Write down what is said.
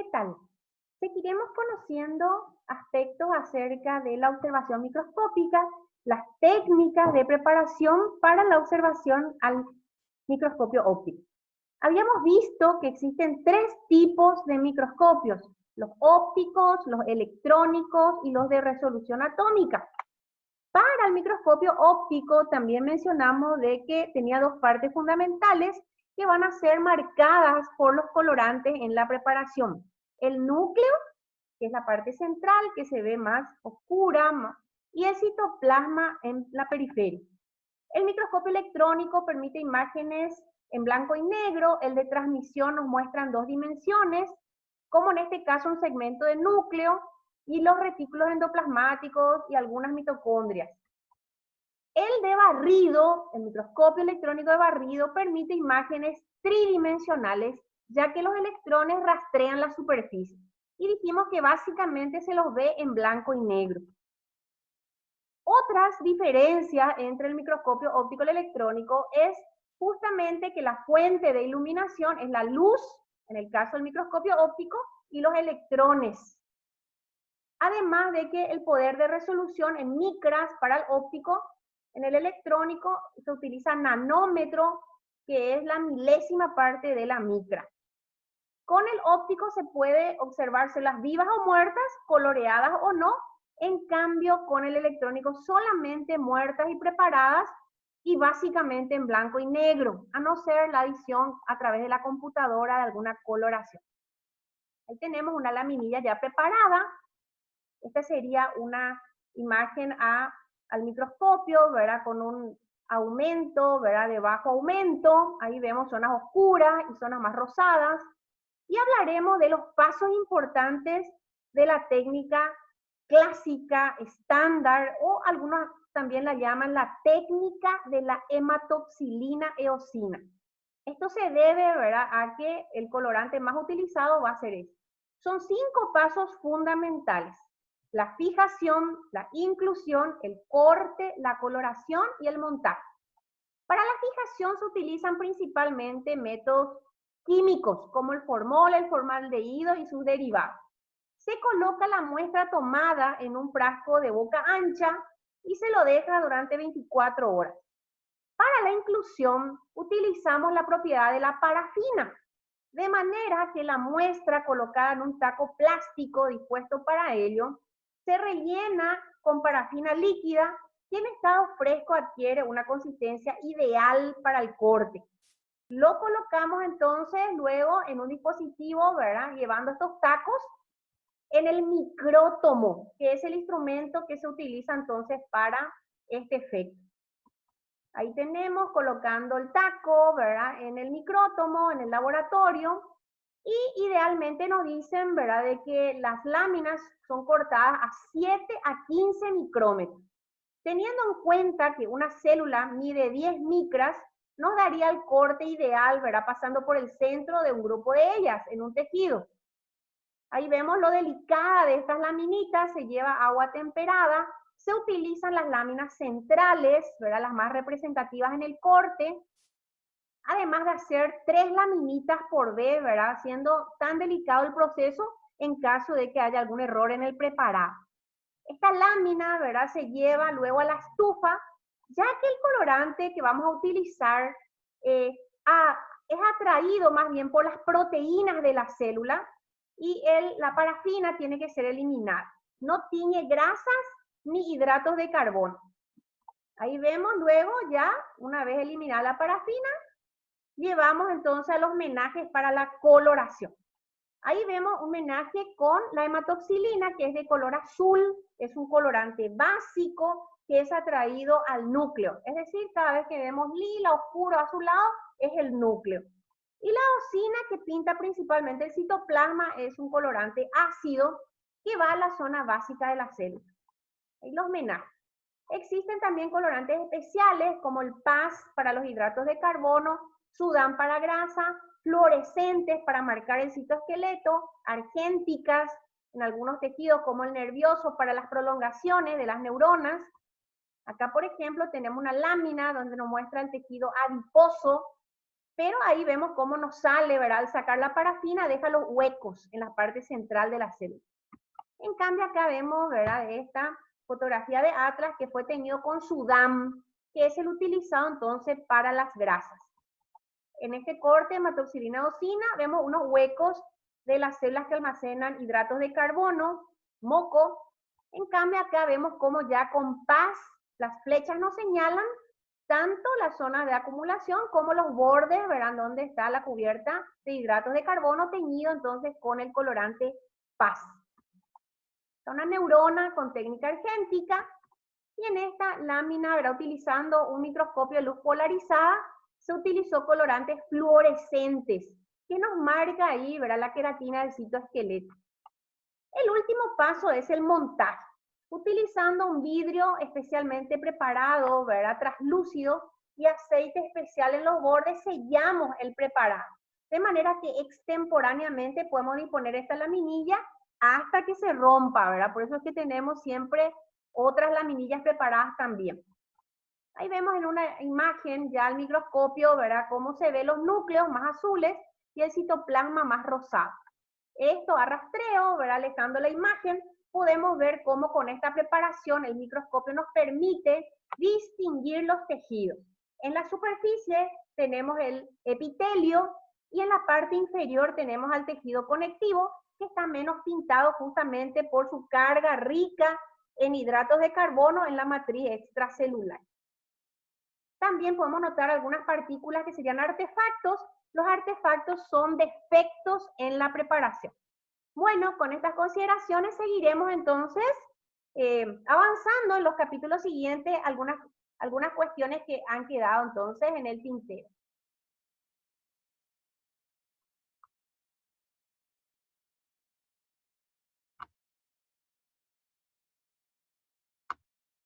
¿Qué tal? Seguiremos conociendo aspectos acerca de la observación microscópica, las técnicas de preparación para la observación al microscopio óptico. Habíamos visto que existen tres tipos de microscopios: los ópticos, los electrónicos y los de resolución atómica. Para el microscopio óptico también mencionamos de que tenía dos partes fundamentales que van a ser marcadas por los colorantes en la preparación: el núcleo, que es la parte central, que se ve más oscura, y el citoplasma en la periferia. El microscopio electrónico permite imágenes en blanco y negro. El de transmisión nos muestra en dos dimensiones, como en este caso un segmento de núcleo y los retículos endoplasmáticos y algunas mitocondrias. El de barrido, el microscopio electrónico de barrido, permite imágenes tridimensionales, ya que los electrones rastrean la superficie. Y dijimos que básicamente se los ve en blanco y negro. Otras diferencias entre el microscopio óptico y el electrónico es justamente que la fuente de iluminación es la luz, en el caso del microscopio óptico, y los electrones. Además de que el poder de resolución en micras para el óptico, en el electrónico se utiliza nanómetro, que es la milésima parte de la micra. Con el óptico se puede observar células vivas o muertas, coloreadas o no. En cambio, con el electrónico solamente muertas y preparadas, y básicamente en blanco y negro, a no ser la adición a través de la computadora de alguna coloración. Ahí tenemos una laminilla ya preparada. Esta sería una imagen al microscopio, ¿verdad? Con un aumento, ¿verdad? De bajo aumento. Ahí vemos zonas oscuras y zonas más rosadas. Y hablaremos de los pasos importantes de la técnica clásica, estándar, o algunos también la llaman la técnica de la hematoxilina eosina. Esto se debe, ¿verdad?, a que el colorante más utilizado va a ser este. Son 5 pasos fundamentales: la fijación, la inclusión, el corte, la coloración y el montaje. Para la fijación se utilizan principalmente métodos químicos como el formol, el formaldehído y sus derivados. Se coloca la muestra tomada en un frasco de boca ancha y se lo deja durante 24 horas. Para la inclusión utilizamos la propiedad de la parafina, de manera que la muestra colocada en un taco plástico dispuesto para ello se rellena con parafina líquida, y en estado fresco adquiere una consistencia ideal para el corte. Lo colocamos entonces luego en un dispositivo, ¿verdad?, llevando estos tacos en el micrótomo, que es el instrumento que se utiliza entonces para este efecto. Ahí tenemos colocando el taco, ¿verdad?, en el micrótomo, en el laboratorio, y idealmente nos dicen, ¿verdad?, de que las láminas son cortadas a 7 a 15 micrómetros. Teniendo en cuenta que una célula mide 10 micras, nos daría el corte ideal, ¿verdad?, pasando por el centro de un grupo de ellas en un tejido. Ahí vemos lo delicada de estas laminitas. Se lleva agua temperada. Se utilizan las láminas centrales, ¿verdad?, las más representativas en el corte, además de hacer 3 laminitas por vez, ¿verdad?, siendo tan delicado el proceso en caso de que haya algún error en el preparado. Esta lámina, ¿verdad?, se lleva luego a la estufa, ya que el colorante que vamos a utilizar es atraído más bien por las proteínas de la célula, y la parafina tiene que ser eliminada. No tiñe grasas ni hidratos de carbono. Ahí vemos luego, ya una vez eliminada la parafina, llevamos entonces a los menajes para la coloración. Ahí vemos un menaje con la hematoxilina, que es de color azul. Es un colorante básico que es atraído al núcleo. Es decir, cada vez que vemos lila, oscuro, azulado, es el núcleo. Y la eosina, que pinta principalmente el citoplasma, es un colorante ácido que va a la zona básica de la célula. Y los menajes. Existen también colorantes especiales como el PAS para los hidratos de carbono, Sudán para grasa, fluorescentes para marcar el citoesqueleto, argénticas en algunos tejidos como el nervioso para las prolongaciones de las neuronas. Acá, por ejemplo, tenemos una lámina donde nos muestra el tejido adiposo, Pero ahí vemos cómo nos sale, ¿verdad? Al sacar la parafina deja los huecos en la parte central de la célula. En cambio acá vemos, ¿verdad? Esta fotografía de Atlas que fue teñido con Sudam, que es el utilizado entonces para las grasas. En este corte de hematoxilina eosina vemos unos huecos de las células que almacenan hidratos de carbono, moco. En cambio acá vemos cómo ya con PAS las flechas nos señalan tanto la zona de acumulación como los bordes, verán dónde está la cubierta de hidratos de carbono teñido entonces con el colorante PAS. Una neurona con técnica argéntica y en esta lámina, ¿verdad? Utilizando un microscopio de luz polarizada, se utilizó colorantes fluorescentes que nos marca ahí, ¿verdad? La queratina del citoesqueleto. El último paso es el montaje, utilizando un vidrio especialmente preparado, ¿verdad? Translúcido y aceite especial en los bordes, sellamos el preparado, de manera que extemporáneamente podemos disponer esta laminilla hasta que se rompa, ¿verdad? Por eso es que tenemos siempre otras laminillas preparadas también. Ahí vemos en una imagen ya al microscopio, ¿verdad? Cómo se ven los núcleos más azules y el citoplasma más rosado. Esto a rastreo, ¿verdad? Alejando la imagen, podemos ver cómo con esta preparación el microscopio nos permite distinguir los tejidos. En la superficie tenemos el epitelio y en la parte inferior tenemos al tejido conectivo, que está menos pintado justamente por su carga rica en hidratos de carbono en la matriz extracelular. También podemos notar algunas partículas que serían artefactos. Los artefactos son defectos en la preparación. Bueno, con estas consideraciones seguiremos entonces avanzando en los capítulos siguientes algunas cuestiones que han quedado entonces en el tintero.